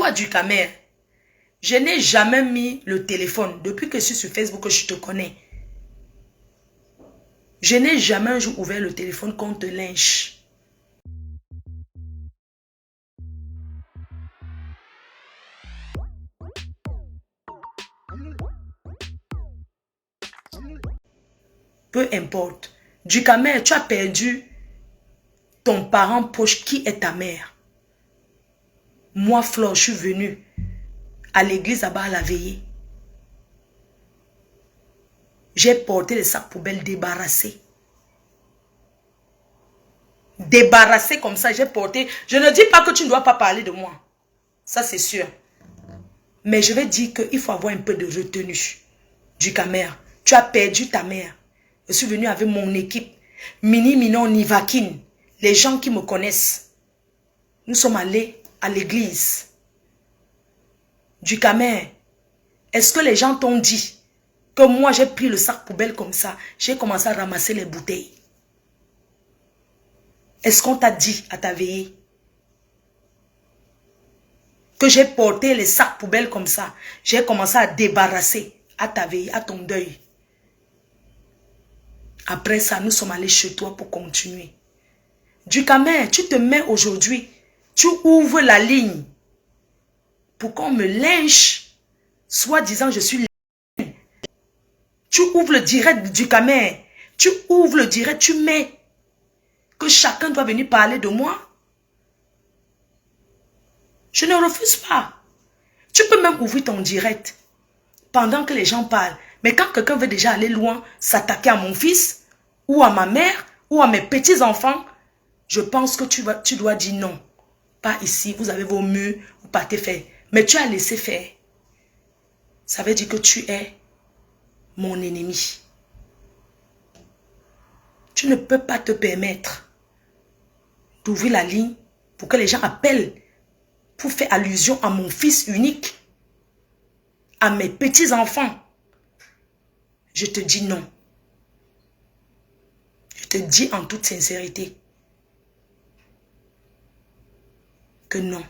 Toi, Dukamer, je n'ai jamais mis le téléphone. Depuis que je suis sur Facebook, je te connais. Je n'ai jamais un jour ouvert le téléphone qu'on te lynche. Peu importe. Dukamer, tu as perdu ton parent proche qui est ta mère. Moi, Flore, je suis venue à l'église là-bas à la veillée. J'ai porté les sacs poubelles débarrassés. Débarrassés comme ça, j'ai porté. Je ne dis pas que tu ne dois pas parler de moi. Ça, c'est sûr. Mais je vais dire qu'il faut avoir un peu de retenue. Dukamer, tu as perdu ta mère. Je suis venue avec mon équipe. Mini, Minon, Nivakin. Les gens qui me connaissent. Nous sommes allés à l'église. Dukamer, est-ce que les gens t'ont dit que moi j'ai pris le sac poubelle comme ça, j'ai commencé à ramasser les bouteilles? Est-ce qu'on t'a dit à ta veillée que j'ai porté les sacs poubelles comme ça, j'ai commencé à débarrasser à ta veillée, à ton deuil? Après ça, nous sommes allés chez toi pour continuer. Dukamer, tu te mets aujourd'hui, tu ouvres la ligne pour qu'on me lynche, soit disant je suis laine. Tu ouvres le direct Dukamer, tu ouvres le direct, tu mets que chacun doit venir parler de moi. Je ne refuse pas. Tu peux même ouvrir ton direct pendant que les gens parlent. Mais quand quelqu'un veut déjà aller loin, s'attaquer à mon fils, ou à ma mère, ou à mes petits-enfants, je pense que tu dois dire non. Pas ici, vous avez vos murs, vous partez faire. Mais tu as laissé faire. Ça veut dire que tu es mon ennemi. Tu ne peux pas te permettre d'ouvrir la ligne pour que les gens appellent pour faire allusion à mon fils unique, à mes petits-enfants. Je te dis non. Je te dis en toute sincérité que non.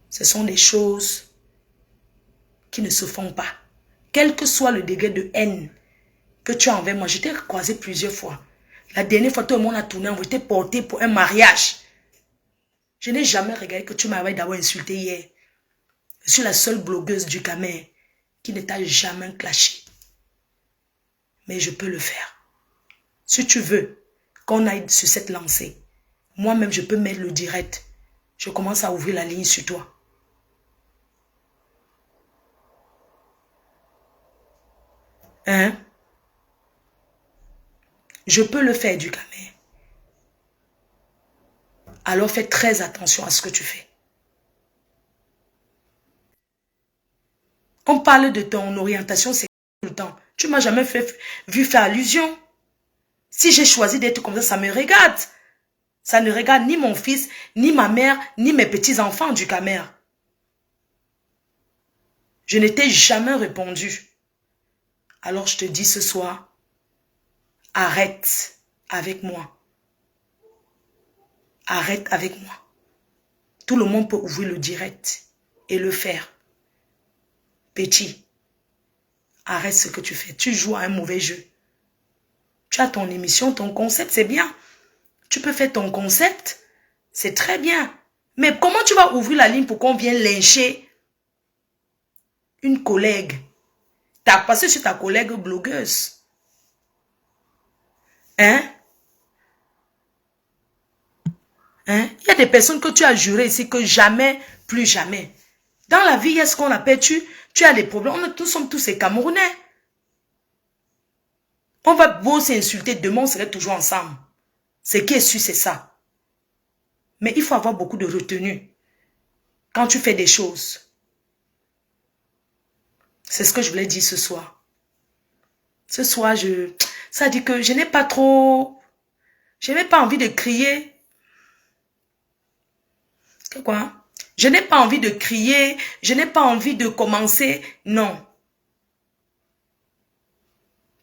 Ce sont des choses qui ne se font pas. Quel que soit le degré de haine que tu as envers moi, je t'ai croisé plusieurs fois. La dernière fois, tout le monde a tourné, on était porté pour un mariage. Je n'ai jamais regardé que tu m'avais d'abord insulté hier. Je suis la seule blogueuse Dukamer qui ne t'a jamais clashé. Mais je peux le faire. Si tu veux qu'on aille sur cette lancée, moi-même, je peux mettre le direct. Je commence à ouvrir la ligne sur toi. Hein? Je peux le faire, Dukamer. Alors fais très attention à ce que tu fais. On parle de ton orientation sexuelle tout le temps. Tu ne m'as jamais vu faire allusion. Si j'ai choisi d'être comme ça me regarde. Ça ne regarde ni mon fils, ni ma mère, ni mes petits-enfants, Dukamer. Je ne t'ai jamais répondu. Alors je te dis ce soir, arrête avec moi. Arrête avec moi. Tout le monde peut ouvrir le direct et le faire. Petit, arrête ce que tu fais. Tu joues à un mauvais jeu. Tu as ton émission, ton concept, c'est bien. Tu peux faire ton concept, c'est très bien. Mais comment tu vas ouvrir la ligne pour qu'on vienne lyncher une collègue? T'as passé sur ta collègue blogueuse. Hein? Hein? Il y a des personnes que tu as juré ici que jamais, plus jamais. Dans la vie, il y a ce qu'on appelle, tu as des problèmes. Nous sommes tous ces Camerounais. On va beau s'insulter, demain on serait toujours ensemble. Ce qui est sûr, c'est ça. Mais il faut avoir beaucoup de retenue quand tu fais des choses. C'est ce que je voulais dire ce soir. Ce soir, ça dit que je n'ai pas trop... Je n'ai pas envie de crier. Quoi? Je n'ai pas envie de crier. Je n'ai pas envie de commencer. Non.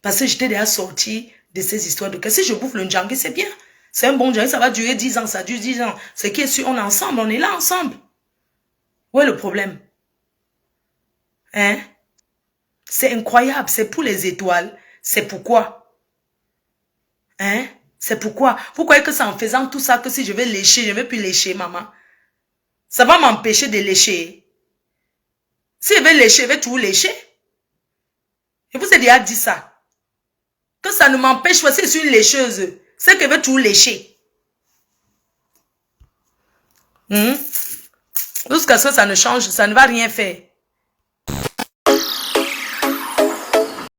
Parce que j'étais déjà sorti de ces histoires de que si je bouffe le Ndjangue, c'est bien. C'est un bon Ndjangue, ça va durer 10 ans, ça dure 10 ans. Ce qui est sûr, on est ensemble, on est là ensemble. Où est le problème? Hein? C'est incroyable, c'est pour les étoiles. C'est pourquoi? Hein? C'est pourquoi? Vous croyez que c'est en faisant tout ça que si je vais lécher, je ne vais plus lécher, maman? Ça va m'empêcher de lécher. Si je vais lécher, je vais tout lécher. Je vous ai déjà dit ça. Que ça ne m'empêche pas, si je suis une lécheuse, c'est que je vais tout lécher. Jusqu'à ce que ça ne change, ça ne va rien faire.